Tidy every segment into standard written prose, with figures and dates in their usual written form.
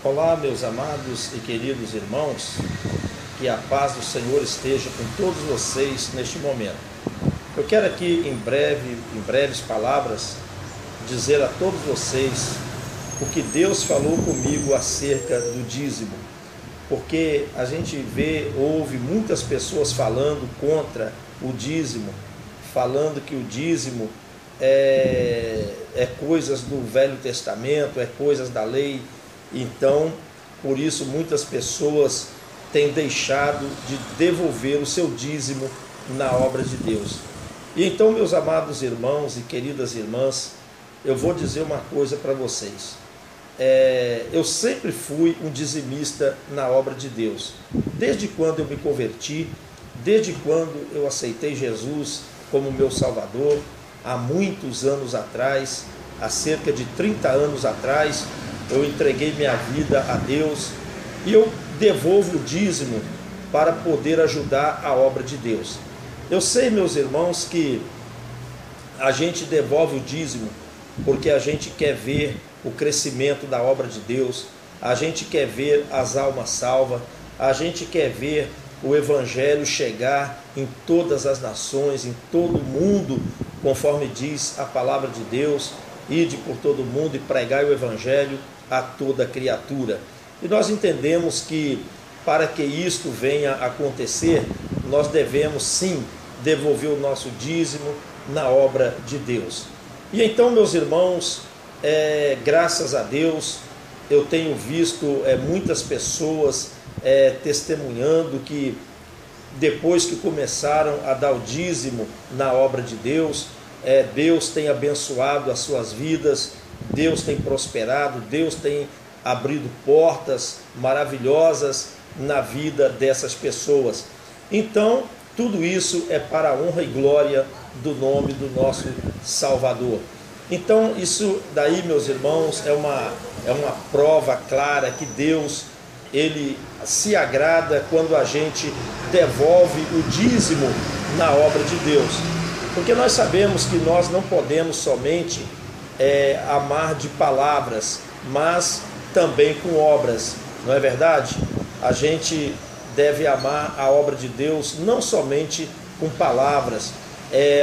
Olá, meus amados e queridos irmãos, que a paz do Senhor esteja com todos vocês neste momento. Eu quero aqui em breves palavras, dizer a todos vocês o que Deus falou comigo acerca do dízimo, porque a gente ouve muitas pessoas falando contra o dízimo, falando que o dízimo é coisas do Velho Testamento, é coisas da lei. Então, por isso muitas pessoas têm deixado de devolver o seu dízimo na obra de Deus. E então, meus amados irmãos e queridas irmãs, eu vou dizer uma coisa para vocês. Eu sempre fui um dizimista na obra de Deus. Desde quando eu me converti, desde quando eu aceitei Jesus como meu Salvador, há muitos anos atrás, há cerca de 30 anos atrás, eu entreguei minha vida a Deus e eu devolvo o dízimo para poder ajudar a obra de Deus. Eu sei, meus irmãos, que a gente devolve o dízimo porque a gente quer ver o crescimento da obra de Deus, a gente quer ver as almas salvas, a gente quer ver o Evangelho chegar em todas as nações, em todo o mundo, conforme diz a palavra de Deus, ide por todo o mundo e pregai o Evangelho a toda criatura. E nós entendemos que para que isto venha a acontecer, nós devemos sim devolver o nosso dízimo na obra de Deus. E então, meus irmãos, graças a Deus, eu tenho visto muitas pessoas testemunhando que depois que começaram a dar o dízimo na obra de Deus, Deus tem abençoado as suas vidas, Deus tem prosperado, Deus tem abrido portas maravilhosas na vida dessas pessoas. Então, tudo isso é para a honra e glória do nome do nosso Salvador. Então, isso daí, meus irmãos, é uma prova clara que Deus, Ele se agrada quando a gente devolve o dízimo na obra de Deus. Porque nós sabemos que nós não podemos somente amar de palavras, mas também com obras, não é verdade? A gente deve amar a obra de Deus não somente com palavras.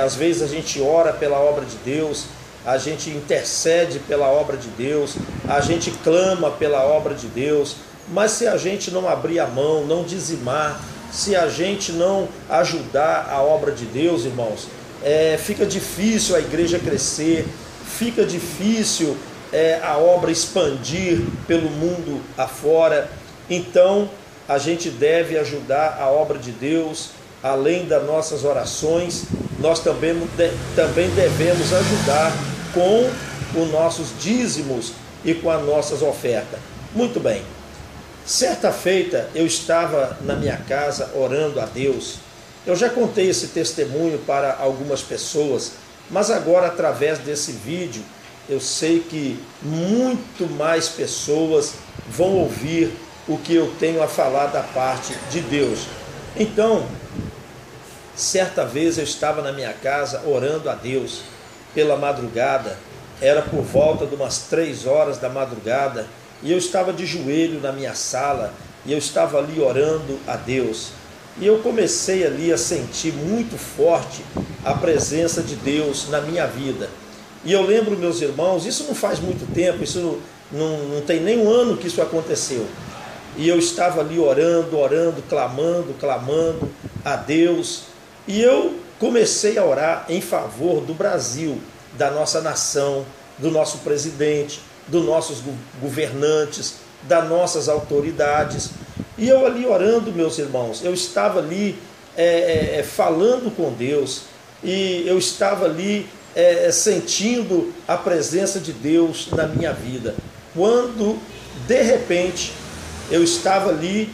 Às vezes a gente ora pela obra de Deus, a gente intercede pela obra de Deus, a gente clama pela obra de Deus, mas se a gente não abrir a mão, não dizimar, se a gente não ajudar a obra de Deus, irmãos, fica difícil a igreja crescer, fica difícil a obra expandir pelo mundo afora. Então, a gente deve ajudar a obra de Deus, além das nossas orações, nós também devemos ajudar com os nossos dízimos e com as nossas ofertas. Muito bem, certa feita eu estava na minha casa orando a Deus. Eu já contei esse testemunho para algumas pessoas, mas agora, através desse vídeo, eu sei que muito mais pessoas vão ouvir o que eu tenho a falar da parte de Deus. Então, certa vez eu estava na minha casa orando a Deus pela madrugada, era por volta de umas 3 horas da madrugada, e eu estava de joelho na minha sala, e eu estava ali orando a Deus. E eu comecei ali a sentir muito forte a presença de Deus na minha vida. E eu lembro, meus irmãos, isso não faz muito tempo, isso não tem nem um ano que isso aconteceu. E eu estava ali orando, clamando a Deus. E eu comecei a orar em favor do Brasil, da nossa nação, do nosso presidente, dos nossos governantes, das nossas autoridades. E eu ali orando, meus irmãos, eu estava ali falando com Deus, e eu estava ali sentindo a presença de Deus na minha vida. Quando, de repente, eu estava ali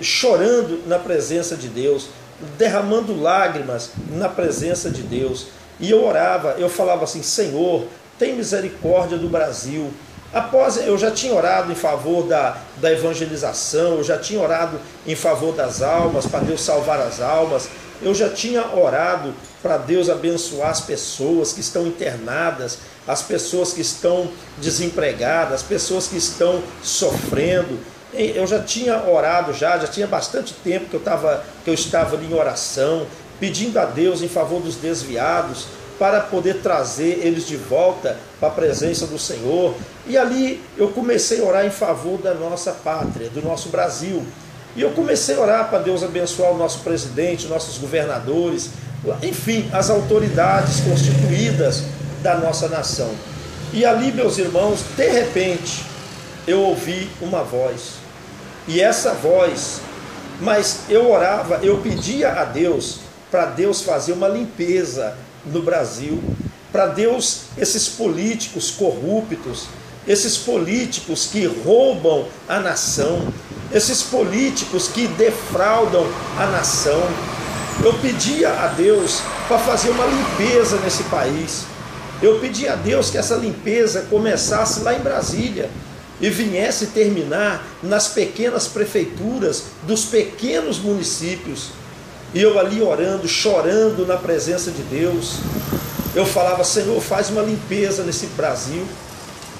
chorando na presença de Deus, derramando lágrimas na presença de Deus. E eu orava, eu falava assim: Senhor, tem misericórdia do Brasil. Após eu já tinha orado em favor da evangelização, eu já tinha orado em favor das almas, para Deus salvar as almas, eu já tinha orado para Deus abençoar as pessoas que estão internadas, as pessoas que estão desempregadas, as pessoas que estão sofrendo. Eu já tinha orado, já tinha bastante tempo que eu estava ali em oração, pedindo a Deus em favor dos desviados, para poder trazer eles de volta para a presença do Senhor. E ali eu comecei a orar em favor da nossa pátria, do nosso Brasil. E eu comecei a orar para Deus abençoar o nosso presidente, nossos governadores, enfim, as autoridades constituídas da nossa nação. E ali, meus irmãos, de repente, eu ouvi uma voz. E essa voz, mas eu orava, eu pedia a Deus, para Deus fazer uma limpeza no Brasil, para Deus, esses políticos corruptos, esses políticos que roubam a nação, esses políticos que defraudam a nação. Eu pedia a Deus para fazer uma limpeza nesse país. Eu pedia a Deus que essa limpeza começasse lá em Brasília e viesse terminar nas pequenas prefeituras dos pequenos municípios. E eu ali orando, chorando na presença de Deus, eu falava: Senhor, faz uma limpeza nesse Brasil.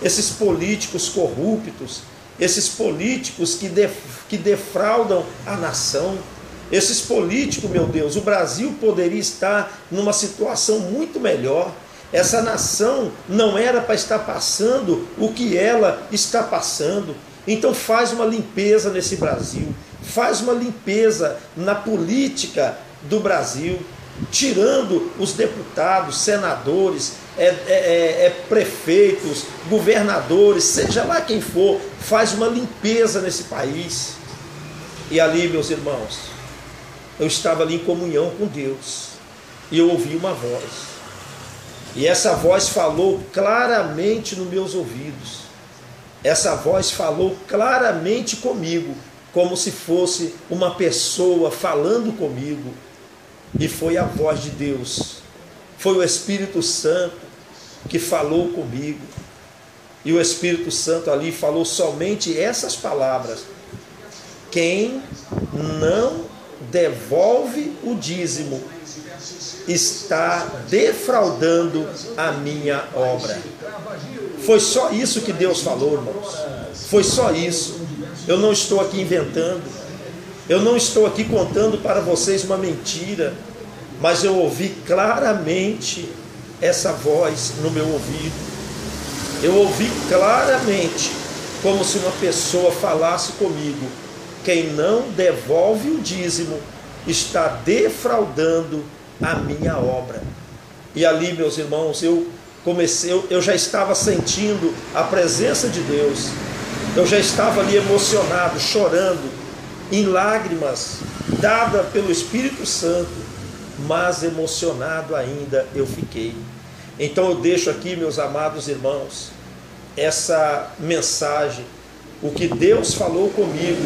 Esses políticos corruptos, esses políticos que defraudam a nação, esses políticos, meu Deus, o Brasil poderia estar numa situação muito melhor. Essa nação não era para estar passando o que ela está passando. Então faz uma limpeza nesse Brasil, faz uma limpeza na política do Brasil, tirando os deputados, senadores, prefeitos, governadores, seja lá quem for, faz uma limpeza nesse país. E ali, meus irmãos, eu estava ali em comunhão com Deus, e eu ouvi uma voz, e essa voz falou claramente nos meus ouvidos. Essa voz falou claramente comigo, como se fosse uma pessoa falando comigo. E foi a voz de Deus, foi o Espírito Santo que falou comigo. E o Espírito Santo ali falou somente essas palavras: quem não devolve o dízimo está defraudando a minha obra. Foi só isso que Deus falou, irmãos. Foi só isso. Eu não estou aqui inventando. Eu não estou aqui contando para vocês uma mentira. Mas eu ouvi claramente essa voz no meu ouvido. Eu ouvi claramente, como se uma pessoa falasse comigo: quem não devolve o dízimo está defraudando a minha obra. E ali, meus irmãos, eu já estava sentindo a presença de Deus. Eu já estava ali emocionado, chorando, em lágrimas, dada pelo Espírito Santo, mas emocionado ainda eu fiquei. Então eu deixo aqui, meus amados irmãos, essa mensagem, o que Deus falou comigo,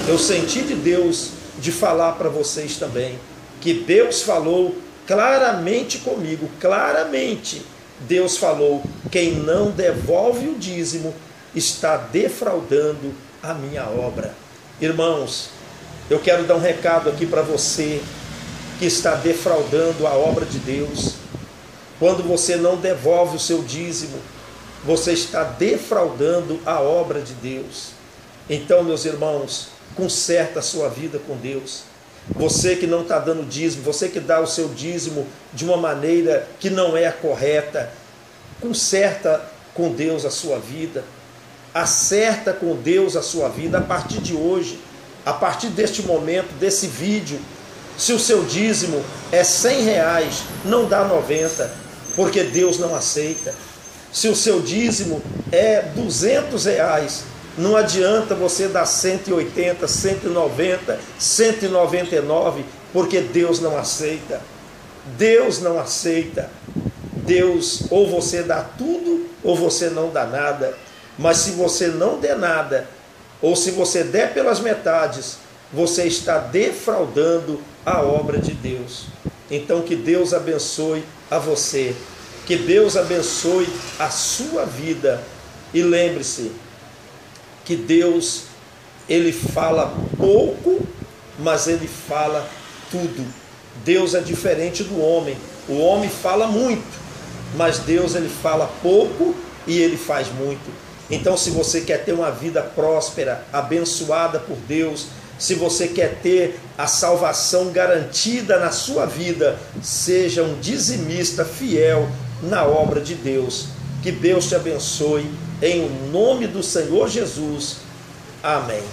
eu senti de Deus de falar para vocês também, que Deus falou claramente comigo, claramente. Deus falou: quem não devolve o dízimo está defraudando a minha obra. Irmãos, eu quero dar um recado aqui para você que está defraudando a obra de Deus. Quando você não devolve o seu dízimo, você está defraudando a obra de Deus. Então, meus irmãos, conserta a sua vida com Deus. Você que não está dando dízimo, você que dá o seu dízimo de uma maneira que não é a correta, conserta com Deus a sua vida. Acerta com Deus a sua vida a partir de hoje, a partir deste momento, desse vídeo. Se o seu dízimo é R$100, não dá 90, porque Deus não aceita. Se o seu dízimo é R$200, não adianta você dar 180, 190, 199, porque Deus não aceita. Deus não aceita. Deus, ou você dá tudo, ou você não dá nada. Mas se você não der nada, ou se você der pelas metades, você está defraudando a obra de Deus. Então que Deus abençoe a você, que Deus abençoe a sua vida. E lembre-se que Deus, Ele fala pouco, mas Ele fala tudo. Deus é diferente do homem. O homem fala muito, mas Deus, ele fala pouco e ele faz muito. Então, se você quer ter uma vida próspera, abençoada por Deus, se você quer ter a salvação garantida na sua vida, seja um dizimista fiel na obra de Deus. Que Deus te abençoe, em nome do Senhor Jesus. Amém.